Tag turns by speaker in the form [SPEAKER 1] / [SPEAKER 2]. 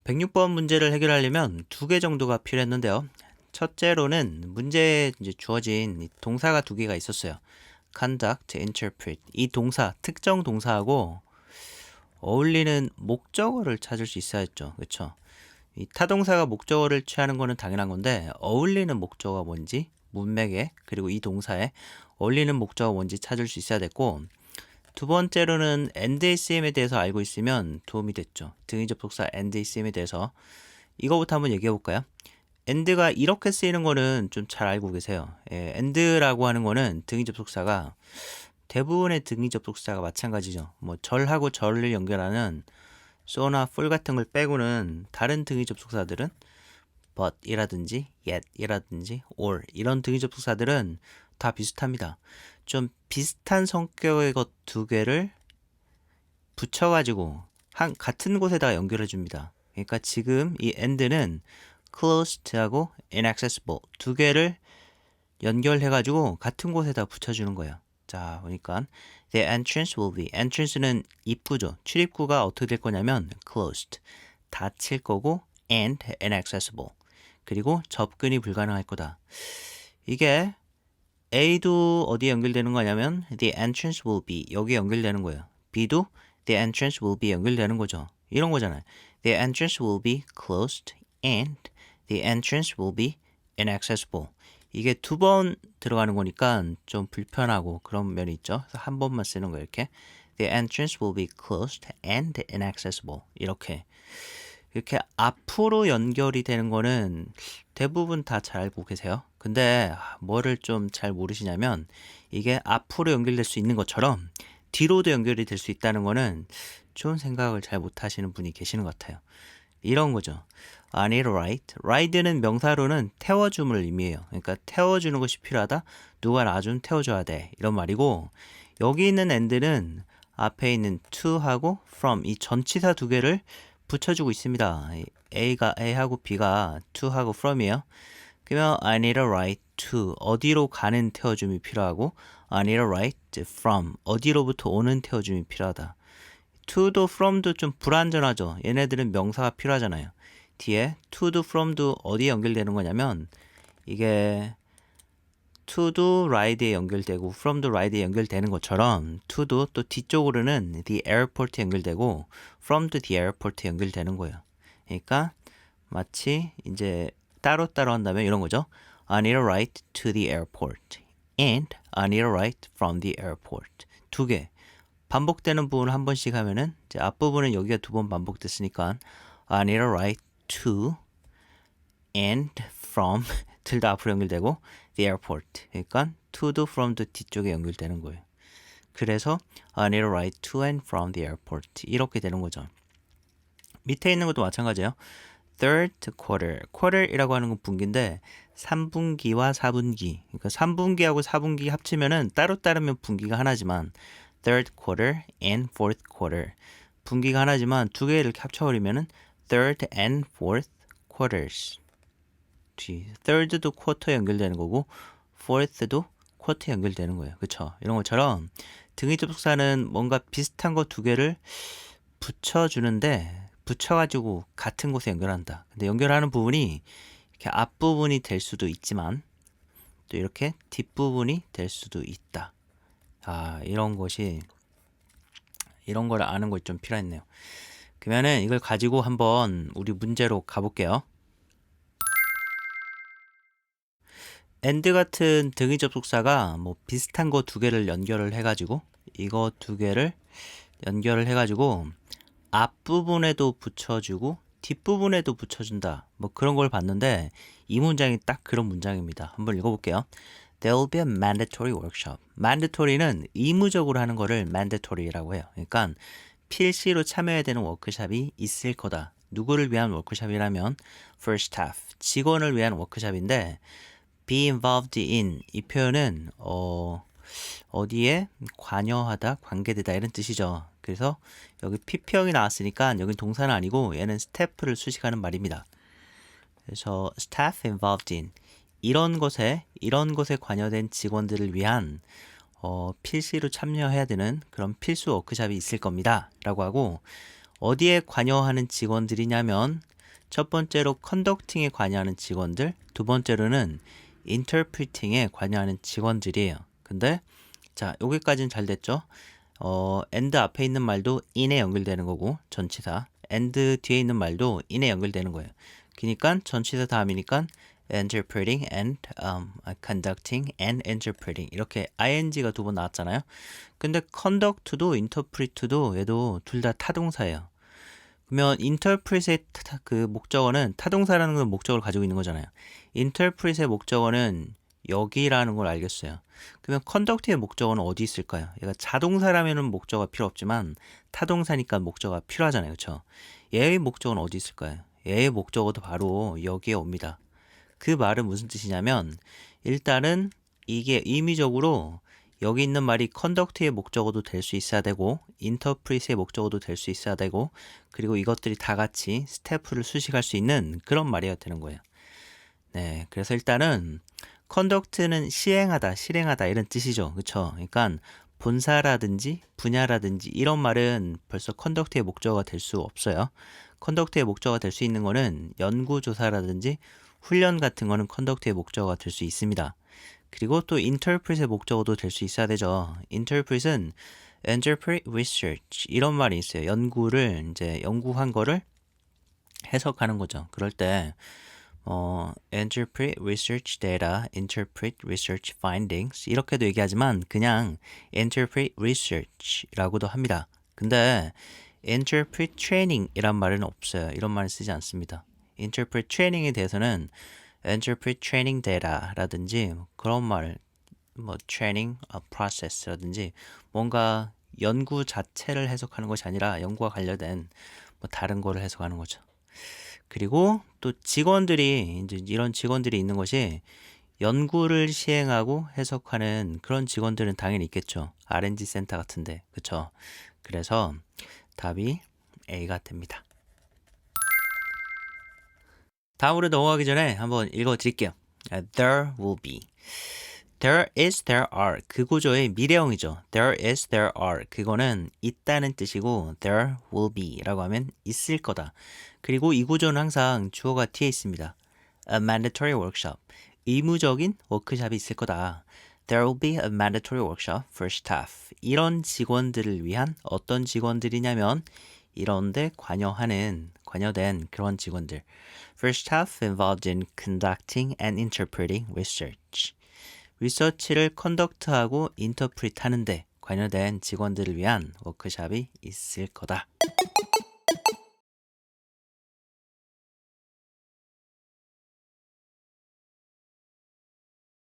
[SPEAKER 1] 106번 문제를 해결하려면 두 개 정도가 필요했는데요. 첫째로는 문제에 이제 주어진 이 동사가 두 개가 있었어요. conduct, interpret. 이 동사, 특정 동사하고 어울리는 목적어를 찾을 수 있어야 했죠. 그렇죠? 이 타동사가 목적어를 취하는 거는 당연한 건데 어울리는 목적어가 뭔지, 문맥에 그리고 이 동사에 어울리는 목적어가 뭔지 찾을 수 있어야 됐고, 두 번째로는 and의 쓰임에 대해서 알고 있으면 도움이 됐죠. 등위 접속사 and의 쓰임에 대해서 이거부터 한번 얘기해 볼까요? and가 이렇게 쓰이는 거는 좀 잘 알고 계세요. and라고 하는 거는 등위 접속사가 대부분의 등위 접속사가 마찬가지죠. 뭐 절하고 절을 연결하는 so나 for 같은 걸 빼고는 다른 등위 접속사들은 but이라든지 yet이라든지 or 이런 등위 접속사들은 다 비슷합니다. 좀 비슷한 성격의 것 두 개를 붙여가지고 같은 곳에다 연결해 줍니다. 그러니까 지금 이 and는 closed하고 inaccessible 두 개를 연결해가지고 같은 곳에다 붙여주는 거예요. 자, 보니까 the entrance will be, entrance는 입구죠. 출입구가 어떻게 될 거냐면 closed, 닫힐 거고 and inaccessible, 그리고 접근이 불가능할 거다. 이게 A도 어디에 연결되는 거냐면 the entrance will be, 여기에 연결되는 거예요. B도 the entrance will be 연결되는 거죠. 이런 거잖아요. The entrance will be closed and the entrance will be inaccessible. 이게 두 번 들어가는 거니까 좀 불편하고 그런 면이 있죠. 그래서 한 번만 쓰는 거예요. 이렇게 the entrance will be closed and inaccessible. 이렇게 앞으로 연결이 되는 거는 대부분 다 잘 알고 계세요. 근데 뭐를 좀 잘 모르시냐면 이게 앞으로 연결될 수 있는 것처럼 뒤로도 연결이 될 수 있다는 거는 좋은 생각을 잘 못하시는 분이 계시는 것 같아요. 이런 거죠. I need a ride. ride는 명사로는 태워줌을 의미해요. 그러니까 태워주는 것이 필요하다. 누가 나 좀 태워줘야 돼. 이런 말이고, 여기 있는 and는 앞에 있는 to하고 from 이 전치사 두 개를 붙여주고 있습니다. A하고 B가 to하고 from이에요. 그러면 I need a ride to, 어디로 가는 태워줌이 필요하고, I need a ride from, 어디로부터 오는 태워줌이 필요하다. to도 from도 좀 불안전하죠. 얘네들은 명사가 필요하잖아요. 뒤에 to도 from도 어디에 연결되는 거냐면 이게 to도 ride에 연결되고 from도 ride에 연결되는 것처럼 to도 또 뒤쪽으로는 the airport에 연결되고 from도 the airport에 연결되는 거예요. 그러니까 마치 이제 따로따로 한다면 이런 거죠. I need a ride to the airport and I need a ride from the airport. 두 개. 반복되는 부분을 한 번씩 하면은 이제 앞부분은 여기가 두 번 반복됐으니까 I need a ride to and from 둘 다 앞으로 연결되고 the airport. 그러니까 to도 from도 뒤쪽에 연결되는 거예요. 그래서 I need a ride to and from the airport. 이렇게 되는 거죠. 밑에 있는 것도 마찬가지예요. third quarter. quarter이라고 하는 건 분기인데 3분기와 4분기. 그러니까 3분기하고 4분기 합치면은 따로 따르면 분기가 하나지만 third quarter and fourth quarter. 분기가 하나지만 두 개를 이렇게 합쳐버리면은 third and fourth quarters. third도 쿼터에 연결되는 거고 fourth도 쿼터에 연결되는 거예요. 그렇죠? 이런 것처럼 등위 접속사는 뭔가 비슷한 거 두 개를 붙여주는데 붙여가지고 같은 곳에 연결한다. 근데 연결하는 부분이 이렇게 앞부분이 될 수도 있지만 또 이렇게 뒷부분이 될 수도 있다. 이런 걸 아는 걸 좀 필요했네요. 그러면은 이걸 가지고 한번 우리 문제로 가볼게요. and 같은 등위 접속사가 뭐 비슷한 거 두 개를 연결을 해가지고 이거 두 개를 연결을 해가지고 앞부분에도 붙여주고 뒷부분에도 붙여준다. 뭐 그런 걸 봤는데 이 문장이 딱 그런 문장입니다. 한번 읽어볼게요. There will be a mandatory workshop. mandatory는 의무적으로 하는 거를 mandatory라고 해요. 그러니까 필시로 참여해야 되는 워크숍이 있을 거다. 누구를 위한 워크숍이라면 for staff, 직원을 위한 워크숍인데 be involved in 이 표현은 어디에 관여하다, 관계되다 이런 뜻이죠. 그래서 여기 PP형이 나왔으니까 여긴 동사는 아니고 얘는 스태프를 수식하는 말입니다. 그래서 staff involved in 이런 것에 관여된 직원들을 위한 필시로 참여해야 되는 그런 필수 워크숍이 있을 겁니다. 라고 하고 어디에 관여하는 직원들이냐면 첫 번째로 conducting에 관여하는 직원들, 두 번째로는 interpreting에 관여하는 직원들이에요. 근데 자, 여기까지는 잘 됐죠? and 앞에 있는 말도 in에 연결되는 거고 전치사, and 뒤에 있는 말도 in에 연결되는 거예요. 그러니까 전치사 다음이니까 interpreting and conducting and interpreting 이렇게 ing가 두 번 나왔잖아요. 근데 conduct도 interpret도 얘도 둘 다 타동사예요. 그러면 interpret의 그 목적어는 타동사라는 건 목적어를 가지고 있는 거잖아요. interpret의 목적어는 여기라는 걸 알겠어요. 그러면 conduct의 목적어는 어디 있을까요? 얘가 자동사라면 목적어가 필요 없지만 타동사니까 목적어가 필요하잖아요. 그렇죠? 얘의 목적어는 어디 있을까요? 얘의 목적어도 바로 여기에 옵니다. 그 말은 무슨 뜻이냐면 일단은 이게 의미적으로 여기 있는 말이 conduct의 목적어도 될 수 있어야 되고 interpret의 목적어도 될 수 있어야 되고 그리고 이것들이 다 같이 스태프를 수식할 수 있는 그런 말이어야 되는 거예요. 네, 그래서 일단은 conduct는 시행하다, 실행하다 이런 뜻이죠. 그렇죠? 그러니까 본사라든지 분야라든지 이런 말은 벌써 conduct의 목적어가 될 수 없어요. conduct의 목적어가 될 수 있는 거는 연구조사라든지 훈련 같은 거는 conduct의 목적어가 될 수 있습니다. 그리고 또 interpret의 목적어도 될 수 있어야 되죠. interpret은 interpret research 이런 말이 있어요. 연구를 이제 연구한 거를 해석하는 거죠. 그럴 때 interpret research data, interpret research findings 이렇게도 얘기하지만 그냥 interpret research라고도 합니다. 근데 interpret training 이란 말은 없어요. 이런 말을 쓰지 않습니다. interpret training에 대해서는 interpret training data라든지 그런 말, 뭐 training process라든지 뭔가 연구 자체를 해석하는 것이 아니라 연구와 관련된 뭐 다른 거를 해석하는 거죠. 그리고 또 직원들이 이제 이런 직원들이 있는 것이 연구를 시행하고 해석하는 그런 직원들은 당연히 있겠죠. R&D 센터 같은데, 그렇죠? 그래서 답이 A가 됩니다. 다음으로 넘어가기 전에 한번 읽어드릴게요. There will be. There is, there are. 그 구조의 미래형이죠. There is, there are. 그거는 있다는 뜻이고 there will be 라고 하면 있을 거다. 그리고 이 구조는 항상 주어가 뒤에 있습니다. A mandatory workshop. 의무적인 워크숍이 있을 거다. There will be a mandatory workshop for staff. 이런 직원들을 위한 어떤 직원들이냐면 이런데 관여된 그런 직원들. For staff involved in conducting and interpreting research. 리서치를 컨덕트하고 인터프리트 하는데 관여된 직원들을 위한 워크숍이 있을 거다.